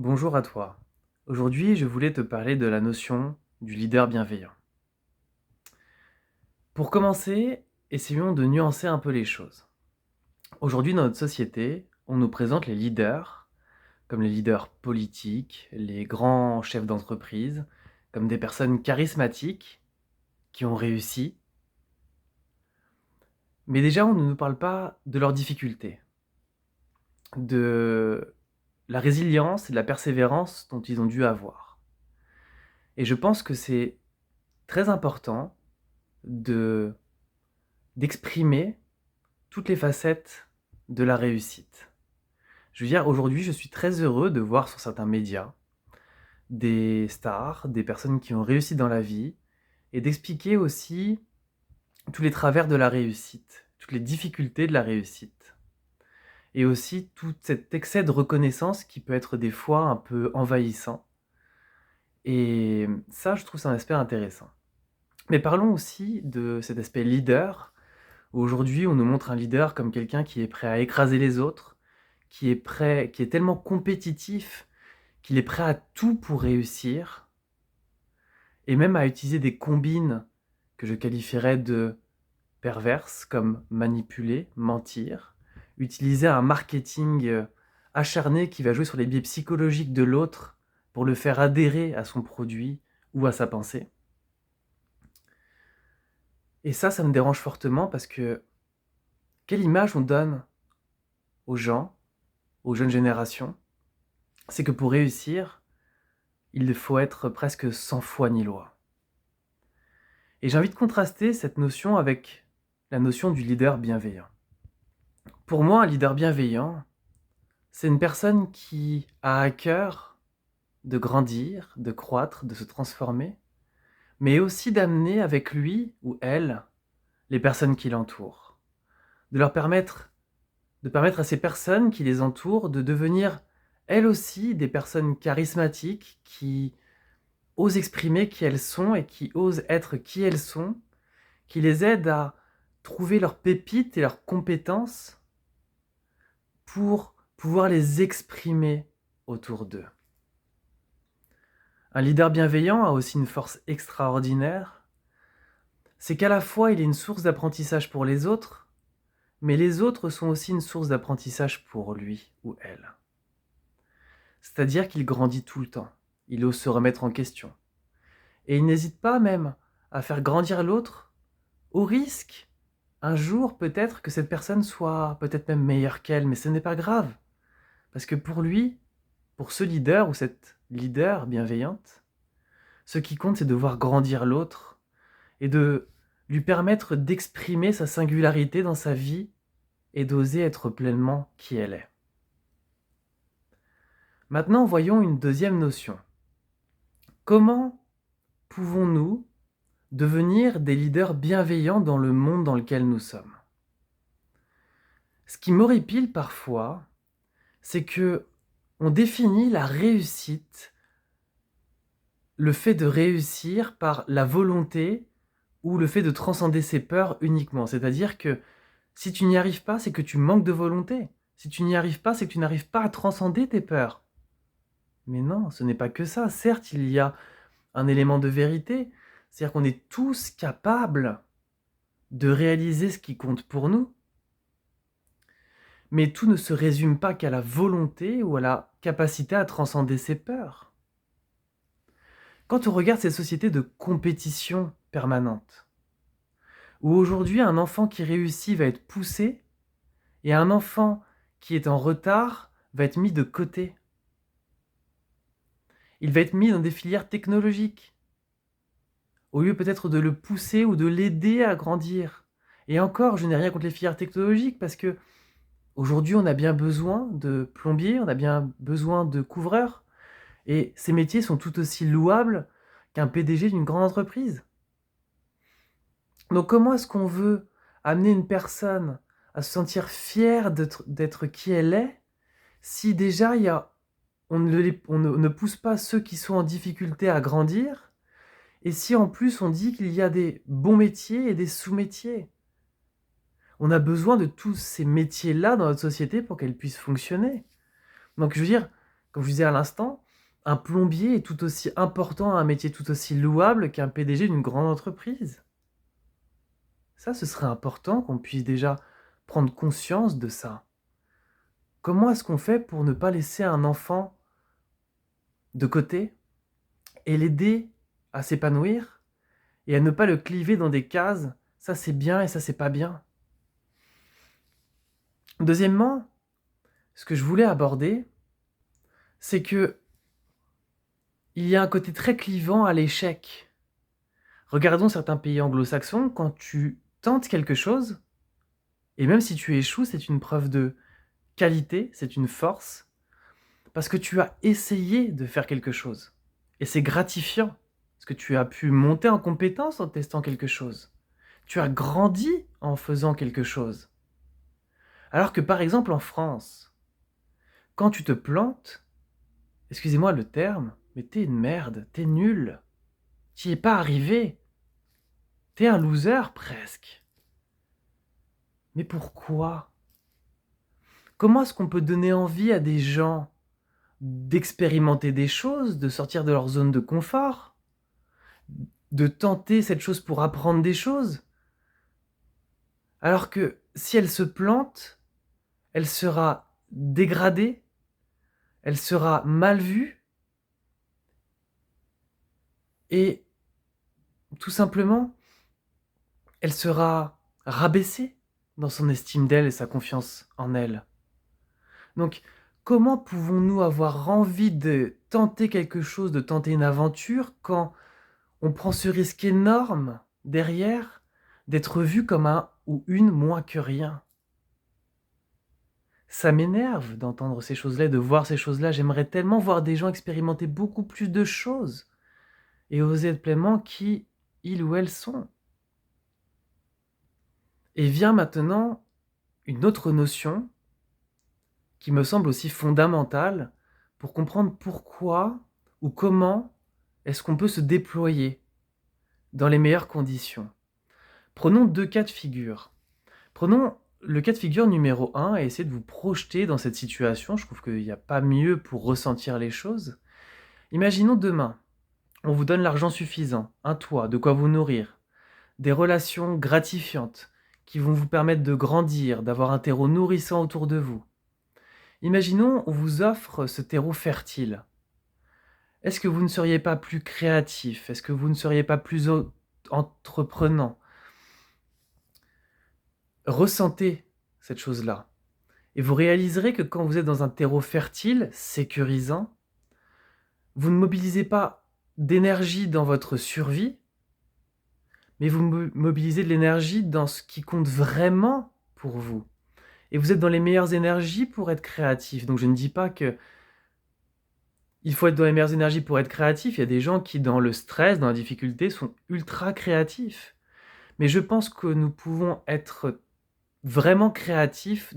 Bonjour à toi. Aujourd'hui, je voulais te parler de la notion du leader bienveillant. Pour commencer, essayons de nuancer un peu les choses. Aujourd'hui, dans notre société, on nous présente les leaders comme les leaders politiques, les grands chefs d'entreprise, comme des personnes charismatiques qui ont réussi. Mais déjà, on ne nous parle pas de leurs difficultés, de la résilience et de la persévérance dont ils ont dû avoir. Et je pense que c'est très important de d'exprimer toutes les facettes de la réussite. Je veux dire, aujourd'hui, je suis très heureux de voir sur certains médias des stars, des personnes qui ont réussi dans la vie, et d'expliquer aussi tous les travers de la réussite, toutes les difficultés de la réussite, et aussi tout cet excès de reconnaissance qui peut être des fois un peu envahissant. Et ça, je trouve c'est un aspect intéressant. Mais parlons aussi de cet aspect leader. Aujourd'hui, on nous montre un leader comme quelqu'un qui est prêt à écraser les autres, qui est tellement compétitif qu'il est prêt à tout pour réussir, et même à utiliser des combines que je qualifierais de perverses, comme manipuler, mentir, utiliser un marketing acharné qui va jouer sur les biais psychologiques de l'autre pour le faire adhérer à son produit ou à sa pensée. Et ça me dérange fortement parce que quelle image on donne aux gens, aux jeunes générations, c'est que pour réussir, il faut être presque sans foi ni loi. Et j'ai envie de contraster cette notion avec la notion du leader bienveillant. Pour moi, un leader bienveillant, c'est une personne qui a à cœur de grandir, de croître, de se transformer, mais aussi d'amener avec lui ou elle les personnes qui l'entourent, de leur permettre à ces personnes qui les entourent de devenir elles aussi des personnes charismatiques qui osent exprimer qui elles sont et qui osent être qui elles sont, qui les aident à trouver leurs pépites et leurs compétences pour pouvoir les exprimer autour d'eux. Un leader bienveillant a aussi une force extraordinaire, c'est qu'à la fois il est une source d'apprentissage pour les autres, mais les autres sont aussi une source d'apprentissage pour lui ou elle. C'est-à-dire qu'il grandit tout le temps, il ose se remettre en question, et il n'hésite pas même à faire grandir l'autre au risque, un jour peut-être que cette personne soit peut-être même meilleure qu'elle, mais ce n'est pas grave. Parce que pour lui, pour ce leader ou cette leader bienveillante, ce qui compte c'est de voir grandir l'autre et de lui permettre d'exprimer sa singularité dans sa vie et d'oser être pleinement qui elle est. Maintenant, voyons une deuxième notion. Comment pouvons-nous devenir des leaders bienveillants dans le monde dans lequel nous sommes? Ce qui m'horripile parfois, c'est que on définit la réussite, le fait de réussir par la volonté ou le fait de transcender ses peurs uniquement. C'est-à-dire que si tu n'y arrives pas, c'est que tu manques de volonté. Si tu n'y arrives pas, c'est que tu n'arrives pas à transcender tes peurs. Mais non, ce n'est pas que ça. Certes, il y a un élément de vérité, c'est-à-dire qu'on est tous capables de réaliser ce qui compte pour nous. Mais tout ne se résume pas qu'à la volonté ou à la capacité à transcender ses peurs. Quand on regarde ces sociétés de compétition permanente, où aujourd'hui un enfant qui réussit va être poussé et un enfant qui est en retard va être mis de côté. Il va être mis dans des filières technologiques, au lieu peut-être de le pousser ou de l'aider à grandir. Et encore, je n'ai rien contre les filières technologiques parce que aujourd'hui on a bien besoin de plombiers, on a bien besoin de couvreurs, et ces métiers sont tout aussi louables qu'un PDG d'une grande entreprise. Donc comment est-ce qu'on veut amener une personne à se sentir fière d'être qui elle est, si déjà on ne pousse pas ceux qui sont en difficulté à grandir, et si en plus on dit qu'il y a des bons métiers et des sous-métiers? On a besoin de tous ces métiers-là dans notre société pour qu'elle puisse fonctionner. Donc je veux dire, Comme je vous disais à l'instant, un plombier est tout aussi important, un métier tout aussi louable qu'un PDG d'une grande entreprise. Ça, ce serait important qu'on puisse déjà prendre conscience de ça. Comment est-ce qu'on fait pour ne pas laisser un enfant de côté et l'aider à s'épanouir et à ne pas le cliver dans des cases, ça c'est bien et ça c'est pas bien. Deuxièmement, ce que je voulais aborder, c'est que il y a un côté très clivant à l'échec. Regardons certains pays anglo-saxons, quand tu tentes quelque chose, et même si tu échoues, c'est une preuve de qualité, c'est une force, parce que tu as essayé de faire quelque chose. Et c'est gratifiant, parce que tu as pu monter en compétence en testant quelque chose. Tu as grandi en faisant quelque chose. Alors que par exemple en France, quand tu te plantes, excusez-moi le terme, mais t'es une merde, t'es nul. T'y es pas arrivé. T'es un loser presque. Mais pourquoi? Comment est-ce qu'on peut donner envie à des gens d'expérimenter des choses, de sortir de leur zone de confort, de tenter cette chose pour apprendre des choses, alors que si elle se plante, elle sera dégradée, elle sera mal vue, et tout simplement, elle sera rabaissée dans son estime d'elle et sa confiance en elle. Donc, comment pouvons-nous avoir envie de tenter quelque chose, de tenter une aventure, quand on prend ce risque énorme derrière d'être vu comme un ou une moins que rien? Ça m'énerve d'entendre ces choses-là, de voir ces choses-là. J'aimerais tellement voir des gens expérimenter beaucoup plus de choses et oser être pleinement qui ils ou elles sont. Et vient maintenant une autre notion qui me semble aussi fondamentale pour comprendre pourquoi ou comment est-ce qu'on peut se déployer dans les meilleures conditions. Prenons deux cas de figure. Prenons le cas de figure numéro 1 et essayez de vous projeter dans cette situation. Je trouve qu'il n'y a pas mieux pour ressentir les choses. Imaginons demain, on vous donne l'argent suffisant, un toit, de quoi vous nourrir, des relations gratifiantes qui vont vous permettre de grandir, d'avoir un terreau nourrissant autour de vous. Imaginons, on vous offre ce terreau fertile. Est-ce que vous ne seriez pas plus créatif? Est-ce que vous ne seriez pas plus entreprenant? Ressentez cette chose-là. Et vous réaliserez que quand vous êtes dans un terreau fertile, sécurisant, vous ne mobilisez pas d'énergie dans votre survie, mais vous mobilisez de l'énergie dans ce qui compte vraiment pour vous. Et vous êtes dans les meilleures énergies pour être créatif. Donc je ne dis pas que il faut être dans les meilleures énergies pour être créatif. Il y a des gens qui, dans le stress, dans la difficulté, sont ultra créatifs. Mais je pense que nous pouvons être vraiment créatifs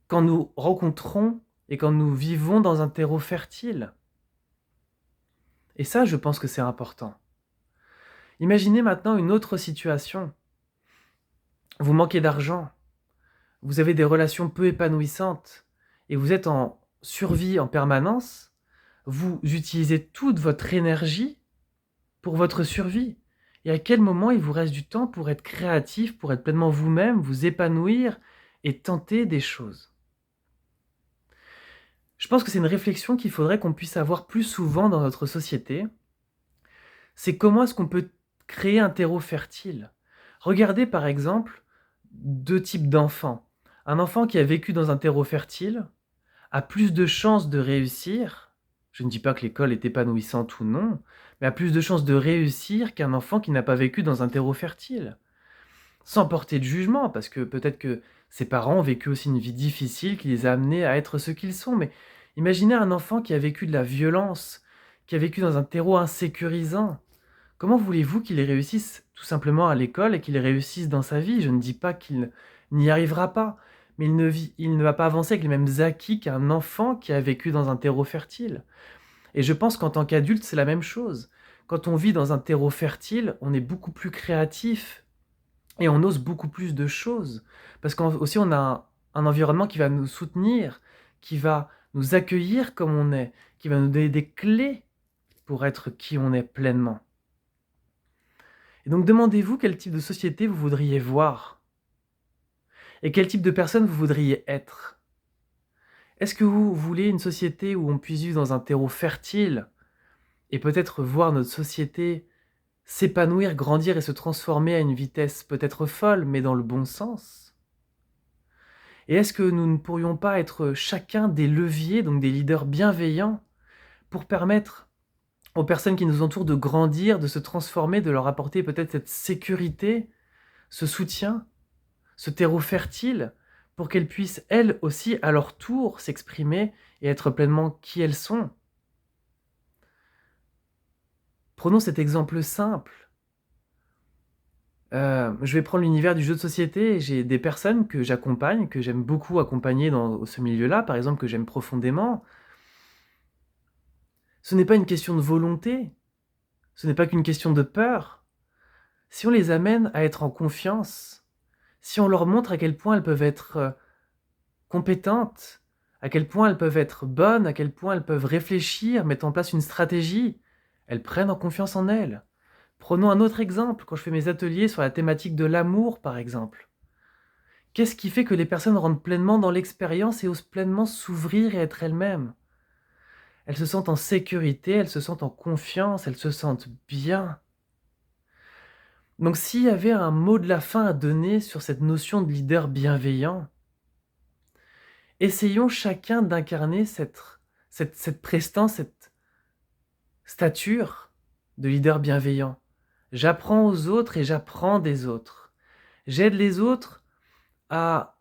quand nous rencontrons et quand nous vivons dans un terreau fertile. Et ça, je pense que c'est important. Imaginez maintenant une autre situation. Vous manquez d'argent, vous avez des relations peu épanouissantes et vous êtes en survie en permanence. Vous utilisez toute votre énergie pour votre survie. Et à quel moment il vous reste du temps pour être créatif, pour être pleinement vous-même, vous épanouir et tenter des choses? Je pense que c'est une réflexion qu'il faudrait qu'on puisse avoir plus souvent dans notre société. C'est comment est-ce qu'on peut créer un terreau fertile? Regardez par exemple deux types d'enfants. Un enfant qui a vécu dans un terreau fertile a plus de chances de réussir. Je ne dis pas que l'école est épanouissante ou non, mais a plus de chances de réussir qu'un enfant qui n'a pas vécu dans un terreau fertile. Sans porter de jugement, parce que peut-être que ses parents ont vécu aussi une vie difficile qui les a amenés à être ce qu'ils sont, mais imaginez un enfant qui a vécu de la violence, qui a vécu dans un terreau insécurisant. Comment voulez-vous qu'il réussisse tout simplement à l'école et qu'il réussisse dans sa vie? Je ne dis pas qu'il n'y arrivera pas, mais il ne va pas avancer avec les mêmes acquis qu'un enfant qui a vécu dans un terreau fertile. Et je pense qu'en tant qu'adulte, c'est la même chose. Quand on vit dans un terreau fertile, on est beaucoup plus créatif et on ose beaucoup plus de choses. Parce qu'aussi, on a un environnement qui va nous soutenir, qui va nous accueillir comme on est, qui va nous donner des clés pour être qui on est pleinement. Et donc demandez-vous quel type de société vous voudriez voir et quel type de personne vous voudriez être. Est-ce que vous voulez une société où on puisse vivre dans un terreau fertile et peut-être voir notre société s'épanouir, grandir et se transformer à une vitesse peut-être folle, mais dans le bon sens? Et est-ce que nous ne pourrions pas être chacun des leviers, donc des leaders bienveillants, pour permettre aux personnes qui nous entourent de grandir, de se transformer, de leur apporter peut-être cette sécurité, ce soutien, ce terreau fertile, pour qu'elles puissent elles aussi, à leur tour, s'exprimer et être pleinement qui elles sont? Prenons cet exemple simple. Je vais prendre l'univers du jeu de société. J'ai des personnes que j'accompagne, que j'aime beaucoup accompagner dans ce milieu-là, par exemple, que j'aime profondément. Ce n'est pas une question de volonté, ce n'est pas qu'une question de peur. Si on les amène à être en confiance, si on leur montre à quel point elles peuvent être compétentes, à quel point elles peuvent être bonnes, à quel point elles peuvent réfléchir, mettre en place une stratégie, elles prennent en confiance en elles. Prenons un autre exemple, quand je fais mes ateliers sur la thématique de l'amour, par exemple. Qu'est-ce qui fait que les personnes rentrent pleinement dans l'expérience et osent pleinement s'ouvrir et être elles-mêmes? Elles se sentent en sécurité, elles se sentent en confiance, elles se sentent bien. Donc s'il y avait un mot de la fin à donner sur cette notion de leader bienveillant, essayons chacun d'incarner cette prestance, cette stature de leader bienveillant. J'apprends aux autres et j'apprends des autres. J'aide les autres à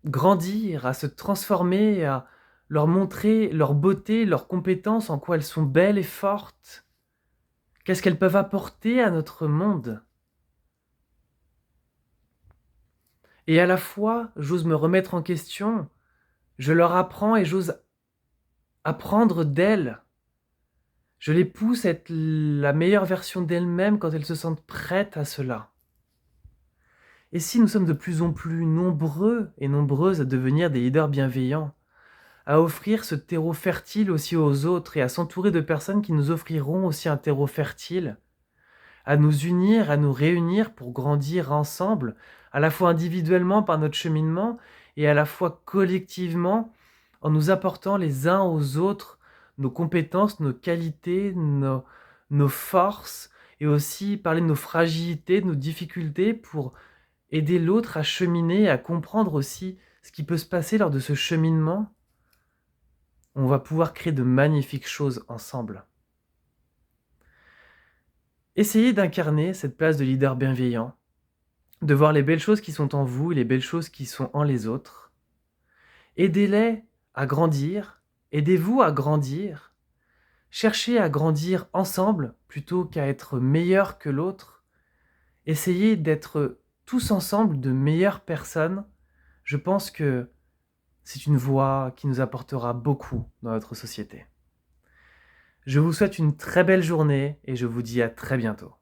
grandir, à se transformer, à leur montrer leur beauté, leurs compétences, en quoi elles sont belles et fortes. Qu'est-ce qu'elles peuvent apporter à notre monde? Et à la fois, j'ose me remettre en question, je leur apprends et j'ose apprendre d'elles. Je les pousse à être la meilleure version d'elles-mêmes quand elles se sentent prêtes à cela. Et si nous sommes de plus en plus nombreux et nombreuses à devenir des leaders bienveillants, à offrir ce terreau fertile aussi aux autres et à s'entourer de personnes qui nous offriront aussi un terreau fertile, à nous unir, à nous réunir pour grandir ensemble, à la fois individuellement par notre cheminement et à la fois collectivement en nous apportant les uns aux autres nos compétences, nos qualités, nos forces et aussi parler de nos fragilités, de nos difficultés pour aider l'autre à cheminer et à comprendre aussi ce qui peut se passer lors de ce cheminement. On va pouvoir créer de magnifiques choses ensemble. Essayez d'incarner cette place de leader bienveillant, de voir les belles choses qui sont en vous et les belles choses qui sont en les autres. Aidez-les à grandir, aidez-vous à grandir. Cherchez à grandir ensemble plutôt qu'à être meilleur que l'autre. Essayez d'être tous ensemble de meilleures personnes. Je pense que c'est une voie qui nous apportera beaucoup dans notre société. Je vous souhaite une très belle journée et je vous dis à très bientôt.